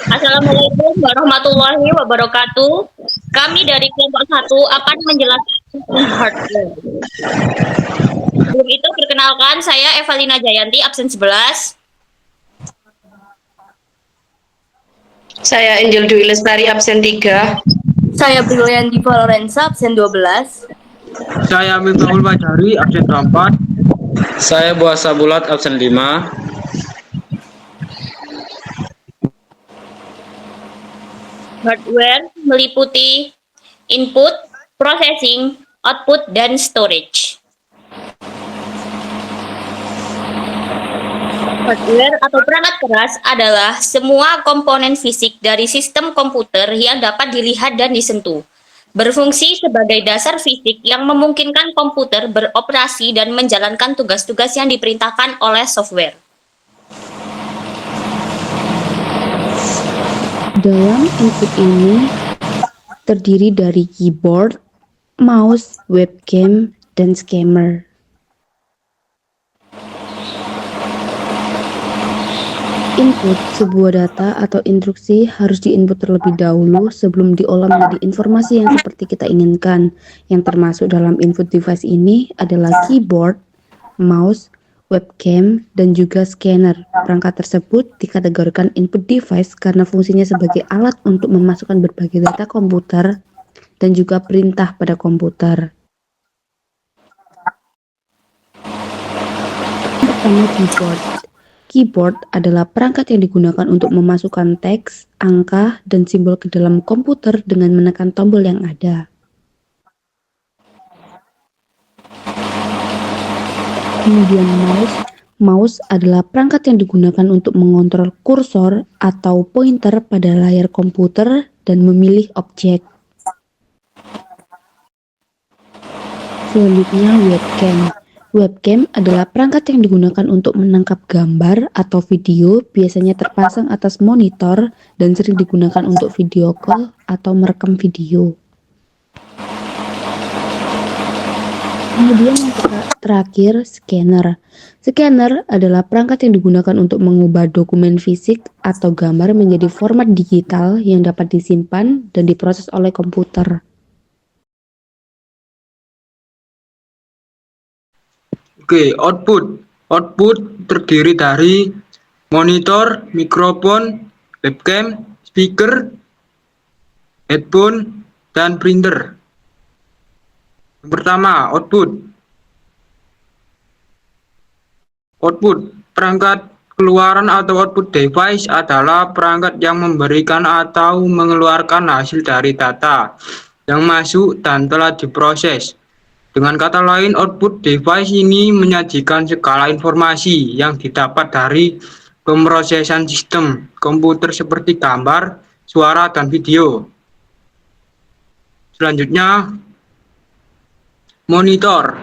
Assalamualaikum warahmatullahi wabarakatuh. Kami dari kelompok satu akan menjelaskan tentang hardware. Sebelum itu, perkenalkan saya Evalina Jayanti, absen 11. Saya Angel Dwi Lestari, absen 3. Saya Brilianti Valorensa, absen 12. Saya Miftahul Fajari, absen 24. Saya Buasa Bulat, absen 5. Hardware meliputi input, processing, output, dan storage. Hardware atau perangkat keras adalah semua komponen fisik dari sistem komputer yang dapat dilihat dan disentuh. Berfungsi sebagai dasar fisik yang memungkinkan komputer beroperasi dan menjalankan tugas-tugas yang diperintahkan oleh software. Dalam input ini terdiri dari keyboard, mouse, webcam, dan scanner. Input sebuah data atau instruksi harus diinput terlebih dahulu sebelum diolah menjadi informasi yang seperti kita inginkan. Yang termasuk dalam input device ini adalah keyboard, mouse, webcam, dan juga scanner. Perangkat tersebut dikategorikan input device karena fungsinya sebagai alat untuk memasukkan berbagai data komputer dan juga perintah pada komputer. Pertama, keyboard. Keyboard adalah perangkat yang digunakan untuk memasukkan teks, angka, dan simbol ke dalam komputer dengan menekan tombol yang ada. Kemudian mouse adalah perangkat yang digunakan untuk mengontrol kursor atau pointer pada layar komputer dan memilih objek. Selanjutnya webcam. Webcam adalah perangkat yang digunakan untuk menangkap gambar atau video, biasanya terpasang atas monitor dan sering digunakan untuk video call atau merekam video. Kemudian yang terakhir, scanner. Scanner adalah perangkat yang digunakan untuk mengubah dokumen fisik atau gambar menjadi format digital yang dapat disimpan dan diproses oleh komputer. Oke, output. Output terdiri dari monitor, mikrofon, webcam, speaker, headphone, dan printer. Yang pertama, output. Output, perangkat keluaran atau output device adalah perangkat yang memberikan atau mengeluarkan hasil dari data yang masuk dan telah diproses. Dengan kata lain, output device ini menyajikan segala informasi yang didapat dari pemrosesan sistem komputer seperti gambar, suara, dan video. Selanjutnya, monitor.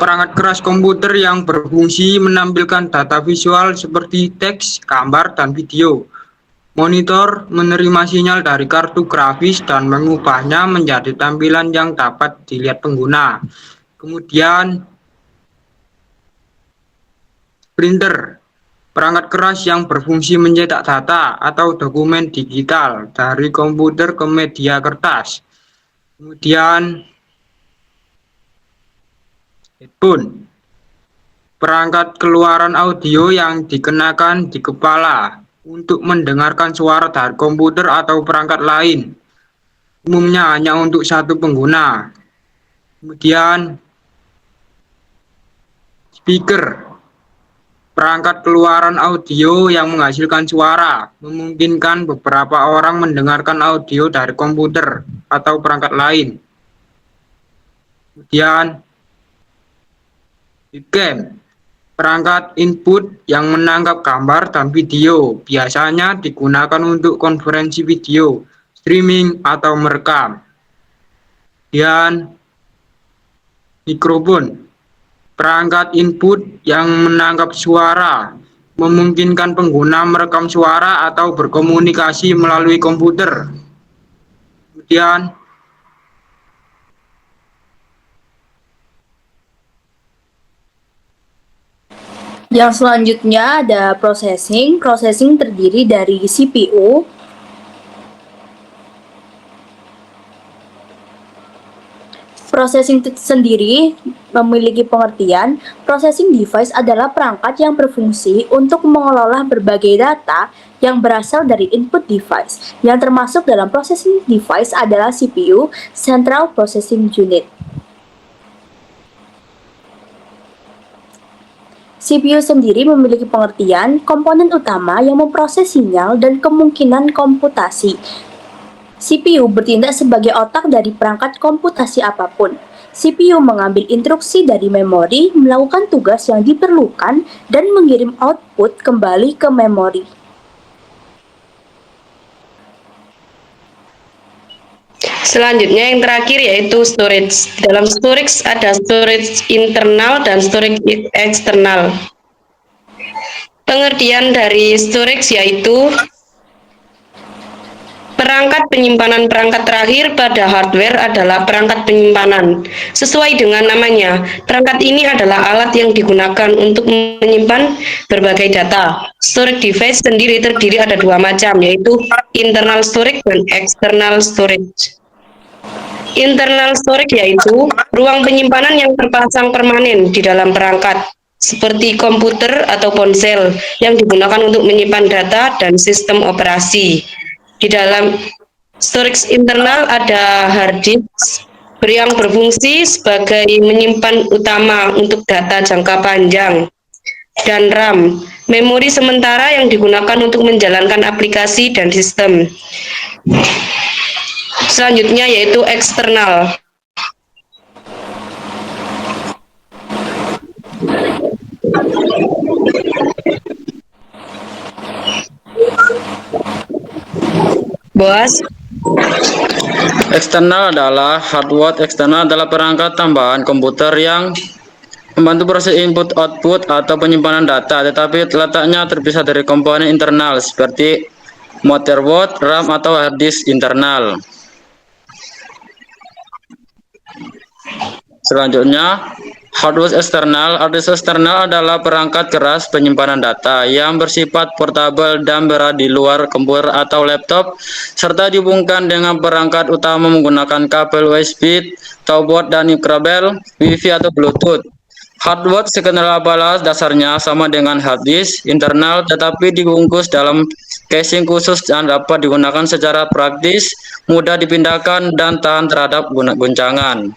Perangkat keras komputer yang berfungsi menampilkan data visual seperti teks, gambar, dan video. Monitor menerima sinyal dari kartu grafis dan mengubahnya menjadi tampilan yang dapat dilihat pengguna. Kemudian, printer. Perangkat keras yang berfungsi mencetak data atau dokumen digital dari komputer ke media kertas. Kemudian, headphone. Perangkat keluaran audio yang dikenakan di kepala untuk mendengarkan suara dari komputer atau perangkat lain. Umumnya hanya untuk satu pengguna. Kemudian, speaker. Perangkat keluaran audio yang menghasilkan suara, memungkinkan beberapa orang mendengarkan audio dari komputer atau perangkat lain. Kemudian, webcam. Perangkat input yang menangkap gambar dan video, biasanya digunakan untuk konferensi video, streaming, atau merekam. Dan mikrofon. Perangkat input yang menangkap suara, memungkinkan pengguna merekam suara atau berkomunikasi melalui komputer. Kemudian, Yang selanjutnya ada processing. Processing terdiri dari CPU, processing sendiri memiliki pengertian, processing device adalah perangkat yang berfungsi untuk mengelola berbagai data yang berasal dari input device. Yang termasuk dalam processing device adalah CPU, Central Processing Unit. CPU sendiri memiliki pengertian, komponen utama yang memproses sinyal dan kemungkinan komputasi. CPU bertindak sebagai otak dari perangkat komputasi apapun. CPU mengambil instruksi dari memori, melakukan tugas yang diperlukan, dan mengirim output kembali ke memori. Selanjutnya yang terakhir yaitu storage. Dalam storage ada storage internal dan storage eksternal. Pengertian dari storage yaitu perangkat penyimpanan. Perangkat terakhir pada hardware adalah perangkat penyimpanan. Sesuai dengan namanya, perangkat ini adalah alat yang digunakan untuk menyimpan berbagai data. Storage device sendiri terdiri ada dua macam, yaitu internal storage dan external storage. Internal storage yaitu ruang penyimpanan yang terpasang permanen di dalam perangkat, seperti komputer atau ponsel yang digunakan untuk menyimpan data dan sistem operasi. Di dalam storage internal ada hard disk yang berfungsi sebagai menyimpan utama untuk data jangka panjang, dan RAM, memori sementara yang digunakan untuk menjalankan aplikasi dan sistem. Selanjutnya yaitu eksternal. Boas. Eksternal adalah hardware. Eksternal adalah perangkat tambahan komputer yang membantu proses input output atau penyimpanan data, tetapi letaknya terpisah dari komponen internal seperti motherboard, RAM, atau hard disk internal. Selanjutnya, hardware eksternal. Hardware eksternal adalah perangkat keras penyimpanan data yang bersifat portabel dan berada di luar komputer atau laptop, serta dihubungkan dengan perangkat utama menggunakan kabel USB, taubat, dan kabel Wi-Fi atau Bluetooth. Hardware sekenal adalah dasarnya sama dengan hard disk internal, tetapi dibungkus dalam casing khusus dan dapat digunakan secara praktis, mudah dipindahkan, dan tahan terhadap guncangan.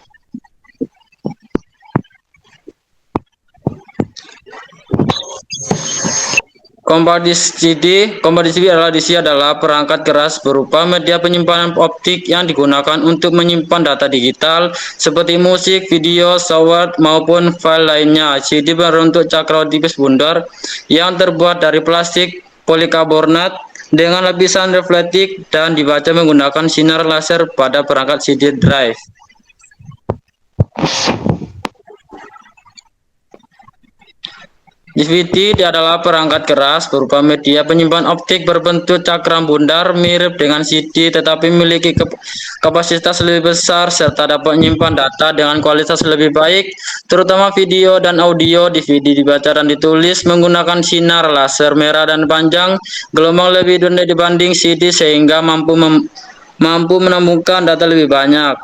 Kompatisi adalah perangkat keras berupa media penyimpanan optik yang digunakan untuk menyimpan data digital seperti musik, video, software, maupun file lainnya. CD berbentuk cakram tipis bundar yang terbuat dari plastik polikarbonat dengan lapisan reflektif dan dibaca menggunakan sinar laser pada perangkat CD drive. DVD adalah perangkat keras berupa media penyimpanan optik berbentuk cakram bundar mirip dengan CD, tetapi memiliki kapasitas lebih besar serta dapat menyimpan data dengan kualitas lebih baik, terutama video dan audio. DVD dibaca dan ditulis menggunakan sinar laser merah dan panjang gelombang lebih rendah dibanding CD, sehingga mampu menemukan data lebih banyak.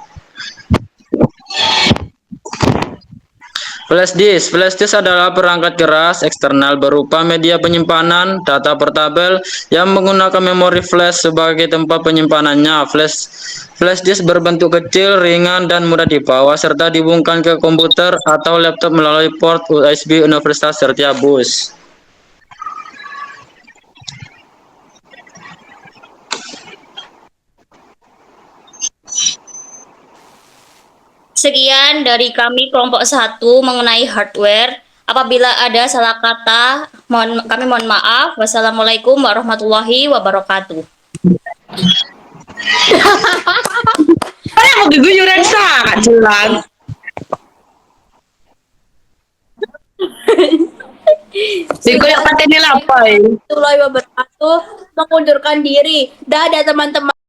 Flash disk. Flash disk adalah perangkat keras eksternal berupa media penyimpanan data portabel yang menggunakan memori flash sebagai tempat penyimpanannya. Flash disk berbentuk kecil, ringan, dan mudah dibawa serta dihubungkan ke komputer atau laptop melalui port USB universal serta bus. Sekian dari kami kelompok 1 mengenai hardware. Apabila ada salah kata, kami mohon maaf. Wassalamualaikum warahmatullahi wabarakatuh. Aku keguyuran sangat jelas. Dikoyak patennya apa ya? Warahmatullahi wabarakatuh. Mengundurkan diri. Dadah teman-teman.